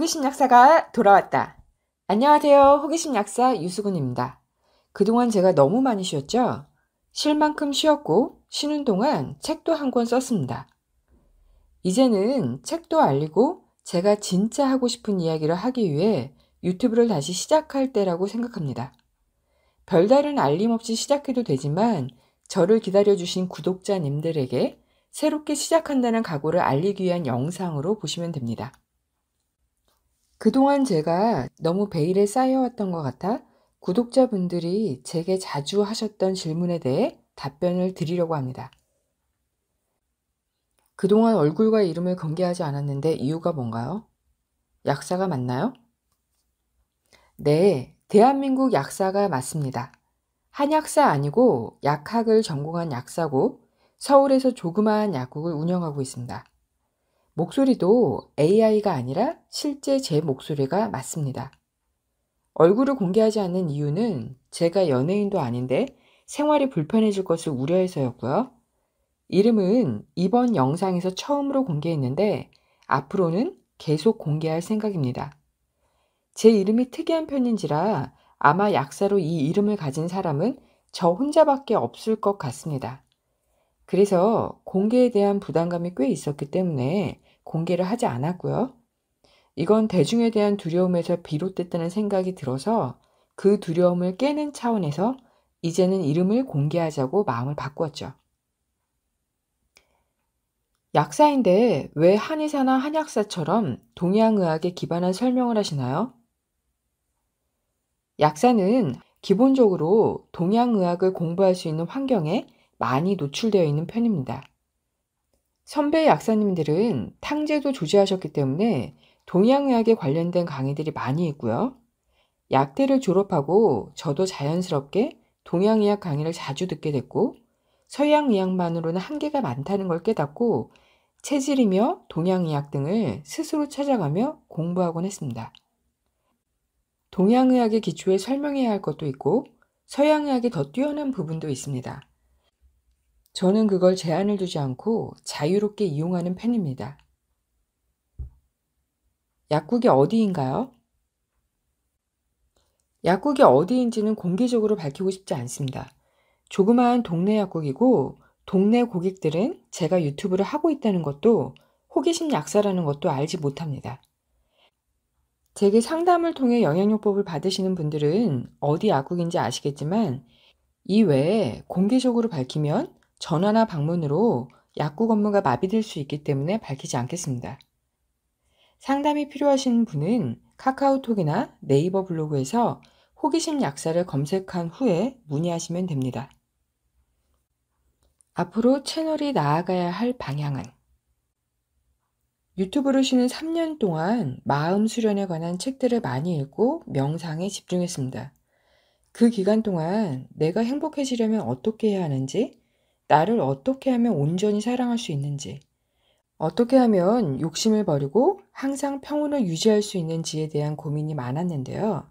호기심 약사가 돌아왔다. 안녕하세요. 호기심 약사 유수근입니다. 그동안 제가 너무 많이 쉬었죠? 쉴 만큼 쉬었고 쉬는 동안 책도 한 권 썼습니다. 이제는 책도 알리고 제가 진짜 하고 싶은 이야기를 하기 위해 유튜브를 다시 시작할 때라고 생각합니다. 별다른 알림 없이 시작해도 되지만 저를 기다려주신 구독자님들에게 새롭게 시작한다는 각오를 알리기 위한 영상으로 보시면 됩니다. 그동안 제가 너무 베일에 쌓여왔던 것 같아 구독자분들이 제게 자주 하셨던 질문에 대해 답변을 드리려고 합니다. 그동안 얼굴과 이름을 공개하지 않았는데 이유가 뭔가요? 약사가 맞나요? 네, 대한민국 약사가 맞습니다. 한약사 아니고 약학을 전공한 약사고 서울에서 조그마한 약국을 운영하고 있습니다. 목소리도 AI가 아니라 실제 제 목소리가 맞습니다. 얼굴을 공개하지 않는 이유는 제가 연예인도 아닌데 생활이 불편해질 것을 우려해서였고요. 이름은 이번 영상에서 처음으로 공개했는데 앞으로는 계속 공개할 생각입니다. 제 이름이 특이한 편인지라 아마 약사로 이 이름을 가진 사람은 저 혼자밖에 없을 것 같습니다. 그래서 공개에 대한 부담감이 꽤 있었기 때문에 공개를 하지 않았고요. 이건 대중에 대한 두려움에서 비롯됐다는 생각이 들어서 그 두려움을 깨는 차원에서 이제는 이름을 공개하자고 마음을 바꾸었죠. 약사인데 왜 한의사나 한약사처럼 동양의학에 기반한 설명을 하시나요? 약사는 기본적으로 동양의학을 공부할 수 있는 환경에 많이 노출되어 있는 편입니다. 선배 약사님들은 탕제도 조제하셨기 때문에 동양의학에 관련된 강의들이 많이 있고요. 약대를 졸업하고 저도 자연스럽게 동양의학 강의를 자주 듣게 됐고 서양의학만으로는 한계가 많다는 걸 깨닫고 체질이며 동양의학 등을 스스로 찾아가며 공부하곤 했습니다. 동양의학의 기초에 설명해야 할 것도 있고 서양의학이 더 뛰어난 부분도 있습니다. 저는 그걸 제한을 두지 않고 자유롭게 이용하는 편입니다. 약국이 어디인가요? 약국이 어디인지는 공개적으로 밝히고 싶지 않습니다. 조그마한 동네 약국이고 동네 고객들은 제가 유튜브를 하고 있다는 것도 호기심 약사라는 것도 알지 못합니다. 제게 상담을 통해 영양요법을 받으시는 분들은 어디 약국인지 아시겠지만 이 외에 공개적으로 밝히면 전화나 방문으로 약국 업무가 마비될 수 있기 때문에 밝히지 않겠습니다. 상담이 필요하신 분은 카카오톡이나 네이버 블로그에서 호기심 약사를 검색한 후에 문의하시면 됩니다. 앞으로 채널이 나아가야 할 방향은? 유튜브를 쉬는 3년 동안 마음 수련에 관한 책들을 많이 읽고 명상에 집중했습니다. 그 기간 동안 내가 행복해지려면 어떻게 해야 하는지, 나를 어떻게 하면 온전히 사랑할 수 있는지, 어떻게 하면 욕심을 버리고 항상 평온을 유지할 수 있는지에 대한 고민이 많았는데요.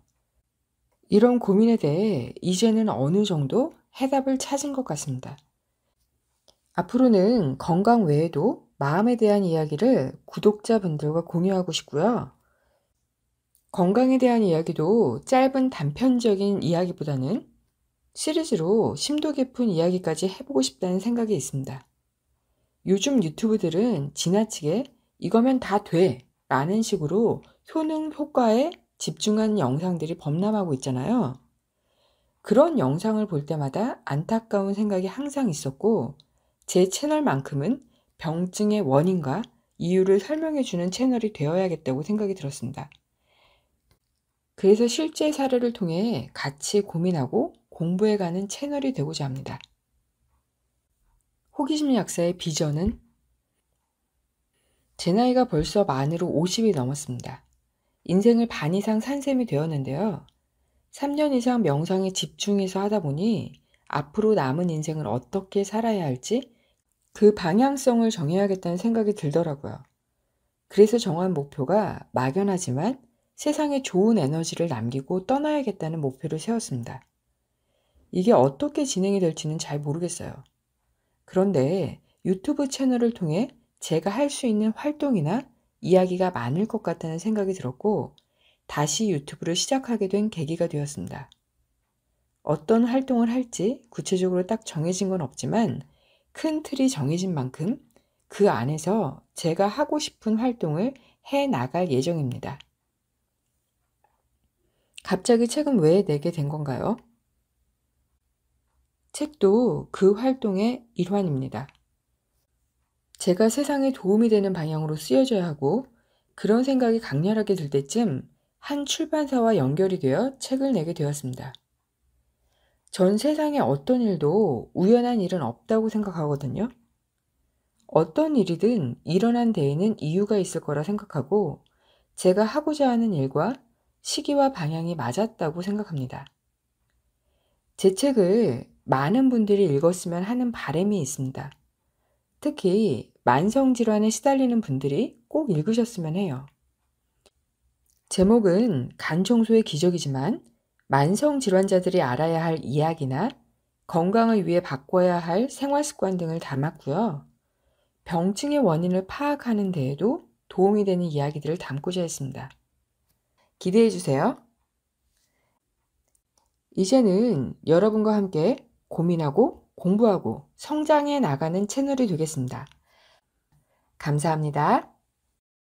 이런 고민에 대해 이제는 어느 정도 해답을 찾은 것 같습니다. 앞으로는 건강 외에도 마음에 대한 이야기를 구독자분들과 공유하고 싶고요. 건강에 대한 이야기도 짧은 단편적인 이야기보다는 시리즈로 심도 깊은 이야기까지 해보고 싶다는 생각이 있습니다. 요즘 유튜브들은 지나치게 이거면 다 돼 라는 식으로 효능 효과에 집중한 영상들이 범람하고 있잖아요. 그런 영상을 볼 때마다 안타까운 생각이 항상 있었고 제 채널만큼은 병증의 원인과 이유를 설명해주는 채널이 되어야겠다고 생각이 들었습니다. 그래서 실제 사례를 통해 같이 고민하고 공부해가는 채널이 되고자 합니다. 호기심 약사의 비전은? 제 나이가 벌써 만으로 50이 넘었습니다. 인생을 반 이상 산 셈이 되었는데요. 3년 이상 명상에 집중해서 하다 보니 앞으로 남은 인생을 어떻게 살아야 할지 그 방향성을 정해야겠다는 생각이 들더라고요. 그래서 정한 목표가 막연하지만 세상에 좋은 에너지를 남기고 떠나야겠다는 목표를 세웠습니다. 이게 어떻게 진행이 될지는 잘 모르겠어요. 그런데 유튜브 채널을 통해 제가 할 수 있는 활동이나 이야기가 많을 것 같다는 생각이 들었고 다시 유튜브를 시작하게 된 계기가 되었습니다. 어떤 활동을 할지 구체적으로 딱 정해진 건 없지만 큰 틀이 정해진 만큼 그 안에서 제가 하고 싶은 활동을 해 나갈 예정입니다. 갑자기 책은 왜 내게 된 건가요? 책도 그 활동의 일환입니다. 제가 세상에 도움이 되는 방향으로 쓰여져야 하고 그런 생각이 강렬하게 들 때쯤 한 출판사와 연결이 되어 책을 내게 되었습니다. 전 세상에 어떤 일도 우연한 일은 없다고 생각하거든요. 어떤 일이든 일어난 데에는 이유가 있을 거라 생각하고 제가 하고자 하는 일과 시기와 방향이 맞았다고 생각합니다. 제 책을 많은 분들이 읽었으면 하는 바람이 있습니다. 특히 만성질환에 시달리는 분들이 꼭 읽으셨으면 해요. 제목은 간 청소의 기적이지만 만성질환자들이 알아야 할 이야기나 건강을 위해 바꿔야 할 생활 습관 등을 담았고요. 병증의 원인을 파악하는 데에도 도움이 되는 이야기들을 담고자 했습니다. 기대해 주세요. 이제는 여러분과 함께 고민하고 공부하고 성장해 나가는 채널이 되겠습니다. 감사합니다.